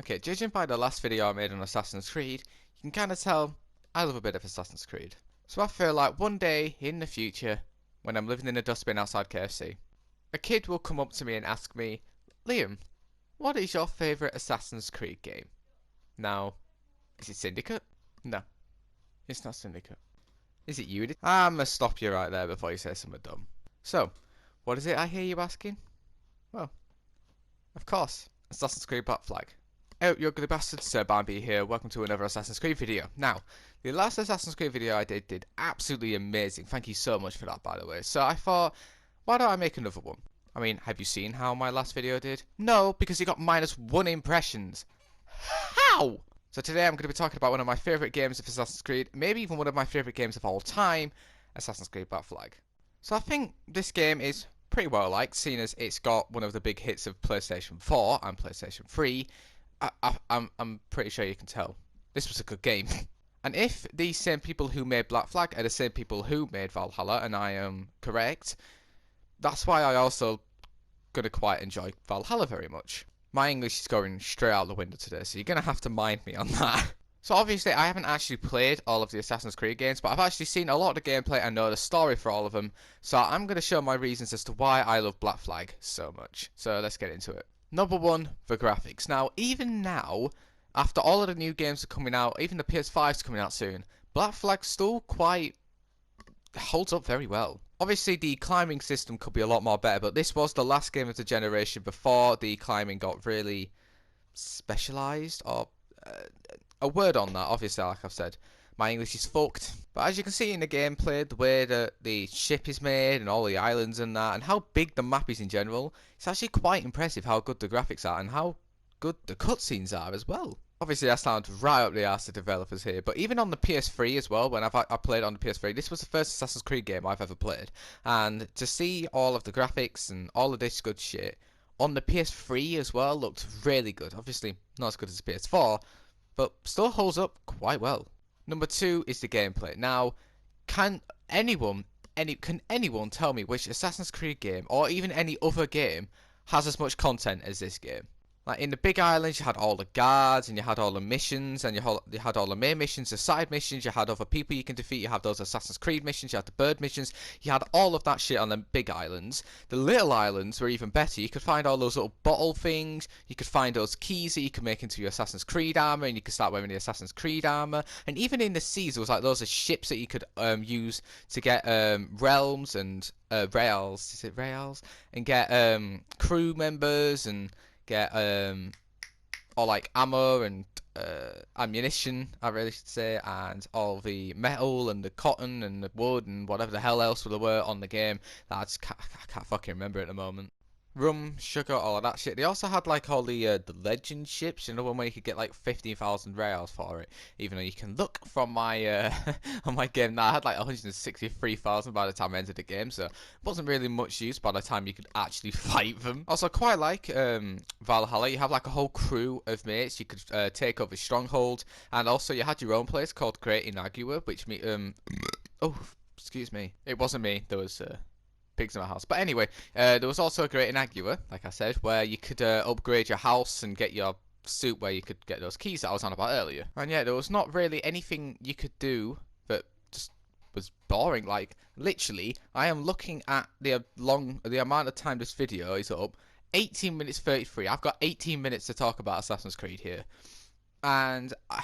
Okay, judging by the last video I made on Assassin's Creed, you can kind of tell I love a bit of Assassin's Creed. So I feel like one day in the future, when I'm living in a dustbin outside KFC, a kid will come up to me and ask me, Liam, what is your favourite Assassin's Creed game? Now, is it Syndicate? No, it's not Syndicate. Is it Unity? I'm gonna stop you right there before you say something dumb. So, what is it I hear you asking? Well, of course, Assassin's Creed Black Flag. Oh, you're good bastards, Sir Bambi here. Welcome to another Assassin's Creed video. Now, the last Assassin's Creed video I did absolutely amazing. Thank you so much for that, by the way. So I thought, why don't I make another one? I mean, have you seen how my last video did? No, because it got -1 impressions. How? So today I'm going to be talking about one of my favourite games of Assassin's Creed, maybe even one of my favourite games of all time, Assassin's Creed Black Flag. So I think this game is pretty well liked, seeing as it's got one of the big hits of PlayStation 4 and PlayStation 3. I'm pretty sure you can tell. This was a good game. And if these same people who made Black Flag are the same people who made Valhalla, and I am correct, that's why I also gonna quite enjoy Valhalla very much. My English is going straight out the window today, so you're gonna have to mind me on that. So obviously I haven't actually played all of the Assassin's Creed games, but I've actually seen a lot of the gameplay and know the story for all of them, so I'm going to show my reasons as to why I love Black Flag so much. So let's get into it. Number one, the graphics. Now, even now, after all of the new games are coming out, even the PS5's coming out soon, Black Flag still quite holds up very well. Obviously the climbing system could be a lot more better, but this was the last game of the generation before the climbing got really specialised, or a word on that. Obviously, like I've said, my English is fucked. But as you can see in the gameplay, the way that the ship is made and all the islands and that, and how big the map is in general, it's actually quite impressive how good the graphics are and how good the cutscenes are as well. Obviously, I sound right up the arse of developers here, but even on the PS3 as well, when I played on the PS3, this was the first Assassin's Creed game I've ever played. And to see all of the graphics and all of this good shit on the PS3 as well looked really good. Obviously, not as good as the PS4, but still holds up quite well. Number two is the gameplay. Now, can anyone tell me which Assassin's Creed game, or even any other game, has as much content as this game? Like, in the big islands, you had all the guards, and you had all the missions, and you had all the main missions, the side missions, you had other people you can defeat, you had those Assassin's Creed missions, you had the bird missions, you had all of that shit on the big islands. The little islands were even better. You could find all those little bottle things, you could find those keys that you could make into your Assassin's Creed armor, and you could start wearing the Assassin's Creed armor. And even in the seas, there was like those ships that you could use to get realms and rails, is it rails? And get crew members and get or like ammo and ammunition, I really should say, and all the metal and the cotton and the wood and whatever the hell else there were on the game that I can't fucking remember at the moment. Rum, sugar, all of that shit. They also had like all the legend ships, you know, one where you could get like 15,000 rails for it. Even though you can look from my on my game now, I had like 163,000 by the time I entered the game, so it wasn't really much use by the time you could actually fight them. Also, quite like Valhalla, you have like a whole crew of mates. You could take over Stronghold, and also you had your own place called Great Inagua, which oh, excuse me, it wasn't me. There was pigs in my house. But anyway, there was also a Great Inagua, like I said, where you could upgrade your house and get your suit, where you could get those keys that I was on about earlier. And yeah, there was not really anything you could do that just was boring. Like, literally, I am looking at the amount of time this video is up. 18 minutes 33. I've got 18 minutes to talk about Assassin's Creed here. And I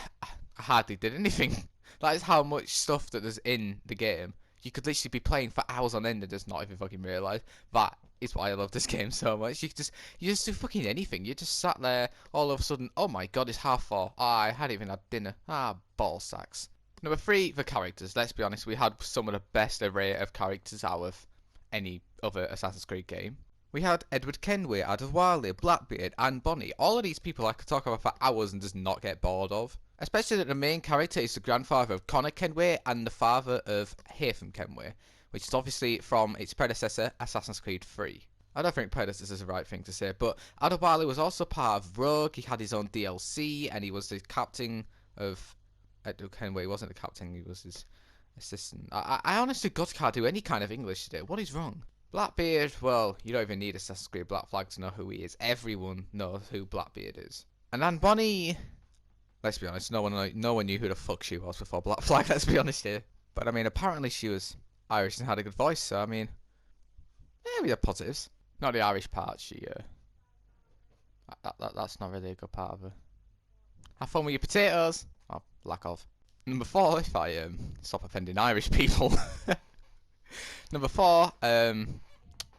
hardly did anything. That is how much stuff that there's in the game. You could literally be playing for hours on end and just not even fucking realise. That is why I love this game so much. You just do fucking anything. You just sat there, all of a sudden, oh my god, it's 4:30. I hadn't even had dinner. Ball sacks. Number three, the characters. Let's be honest, we had some of the best array of characters out of any other Assassin's Creed game. We had Edward Kenway, Adewale, Blackbeard, and Bonnie. All of these people I could talk about for hours and just not get bored of. Especially that the main character is the grandfather of Connor Kenway and the father of Haytham Kenway, which is obviously from its predecessor, Assassin's Creed 3. I don't think predecessor is the right thing to say, but Adewale was also part of Rogue. He had his own DLC, and he was the captain of Edward Kenway. He wasn't the captain, he was his assistant. I honestly can't do any kind of English today. What is wrong? Blackbeard, well, you don't even need Assassin's Creed Black Flag to know who he is. Everyone knows who Blackbeard is. And Anne Bonny, let's be honest, no one knew who the fuck she was before Black Flag, let's be honest here. But I mean, apparently she was Irish and had a good voice, so I mean, yeah, we have positives. Not the Irish part, that's not really a good part of her. Have fun with your potatoes! Oh, lack of. Number 4, if I stop offending Irish people. Number 4, the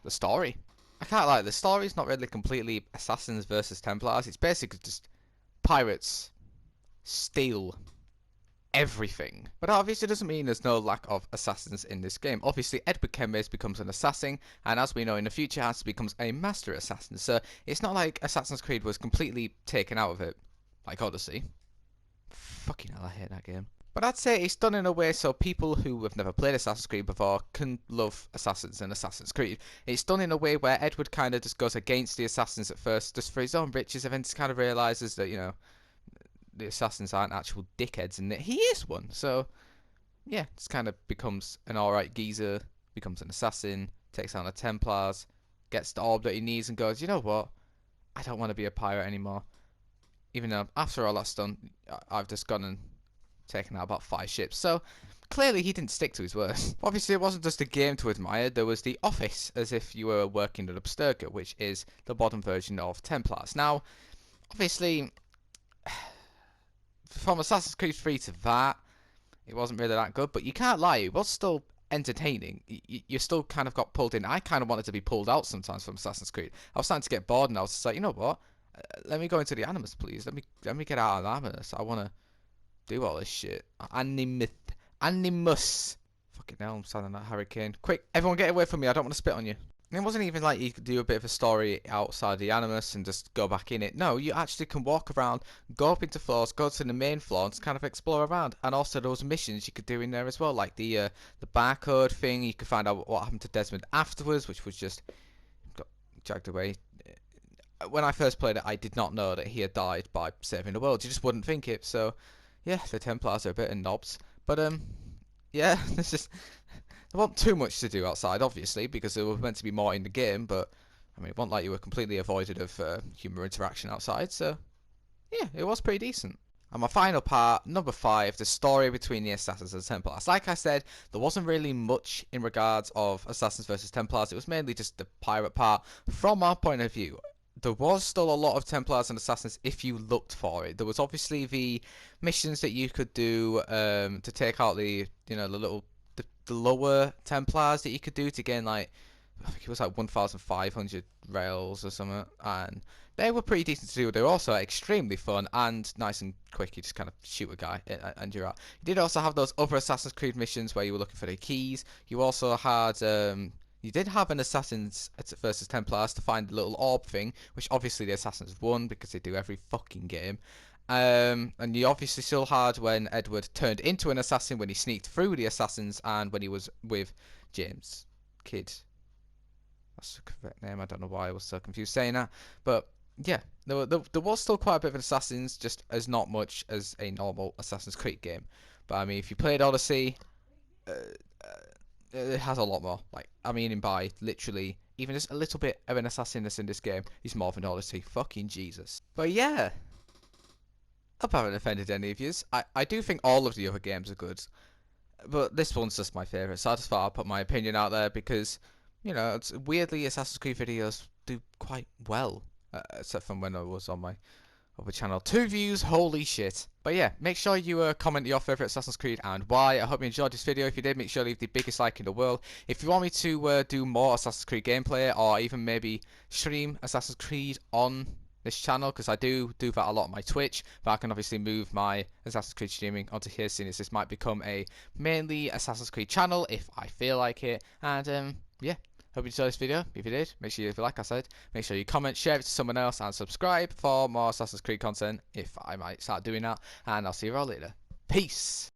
story. I can't lie, the story's not really completely Assassins versus Templars. It's basically just pirates steal everything. But that obviously doesn't mean there's no lack of assassins in this game. Obviously, Edward Kenmays becomes an assassin, and as we know in the future, Hans becomes a master assassin. So it's not like Assassin's Creed was completely taken out of it, like Odyssey. Fucking hell, I hate that game. But I'd say it's done in a way so people who have never played Assassin's Creed before can love Assassins and Assassin's Creed. It's done in a way where Edward kind of just goes against the Assassins at first, just for his own riches, and then just kind of realises that, you know, the Assassins aren't actual dickheads and that he is one. So, yeah, just kind of becomes an alright geezer, becomes an assassin, takes on the Templars, gets the orb that he needs and goes, you know what, I don't want to be a pirate anymore. Even though after all that's done, I've just gone and taken out about 5 ships. So, clearly he didn't stick to his word. Obviously it wasn't just a game to admire, there was the office, as if you were working at Abstergo, which is the modern version of Templars. Now, obviously, from Assassin's Creed 3 to that, it wasn't really that good, but you can't lie, it was still entertaining. You still kind of got pulled in. I kind of wanted to be pulled out sometimes from Assassin's Creed. I was starting to get bored and I was just like, you know what, let me go into the Animus, please. Let me get out of the Animus. I want to do all this shit. Animus. Fucking hell, I'm sounding like Harry Kane. Quick, everyone get away from me, I don't want to spit on you. And it wasn't even like you could do a bit of a story outside the Animus and just go back in it. No, you actually can walk around, go up into floors, go to the main floor and just kind of explore around. And also those missions you could do in there as well, like the barcode thing. You could find out what happened to Desmond afterwards, which was just got dragged away. When I first played it, I did not know that he had died by saving the world. You just wouldn't think it. So, yeah, the Templars are a bit of knobs. But, yeah, there's just... There wasn't too much to do outside, obviously, because there was meant to be more in the game, but, I mean, it wasn't like you were completely avoided of human interaction outside, so, yeah, it was pretty decent. And my final part, number 5, the story between the Assassins and the Templars. Like I said, there wasn't really much in regards of Assassins versus Templars, it was mainly just the pirate part. From our point of view, there was still a lot of Templars and Assassins if you looked for it. There was obviously the missions that you could do to take out the, you know, the lower Templars that you could do to gain, like, I think it was like 1,500 rails or something, and they were pretty decent to do. They were also extremely fun and nice and quick. You just kind of shoot a guy and you're out. You did also have those other Assassin's Creed missions where you were looking for the keys. You also had you did have an Assassins versus Templars to find the little orb thing, which obviously the Assassins won because they do every fucking game. And you obviously still had when Edward turned into an assassin, when he sneaked through the Assassins, and when he was with James Kidd. That's the correct name. I don't know why I was so confused saying that, but yeah, there was still quite a bit of Assassins, just as not much as a normal Assassin's Creed game. But I mean, if you played Odyssey, it has a lot more. Like, I mean, by literally even just a little bit of an assassin that's in this game is more than Odyssey. Fucking Jesus. But yeah, I hope I haven't offended any of yous. I do think all of the other games are good, but this one's just my favourite, so I just thought I'd put my opinion out there because, you know, it's weirdly Assassin's Creed videos do quite well, except from when I was on my other channel. 2 views, holy shit. But yeah, make sure you comment your favourite Assassin's Creed and why. I hope you enjoyed this video. If you did, make sure to leave the biggest like in the world. If you want me to do more Assassin's Creed gameplay, or even maybe stream Assassin's Creed on this channel, because I do that a lot on my Twitch, but I can obviously move my Assassin's Creed streaming onto here, seeing as this might become a mainly Assassin's Creed channel if I feel like it. And yeah, hope you enjoyed this video. If you did, make sure you, like I said, make sure you comment, share it to someone else, and subscribe for more Assassin's Creed content if I might start doing that. And I'll see you all later. Peace.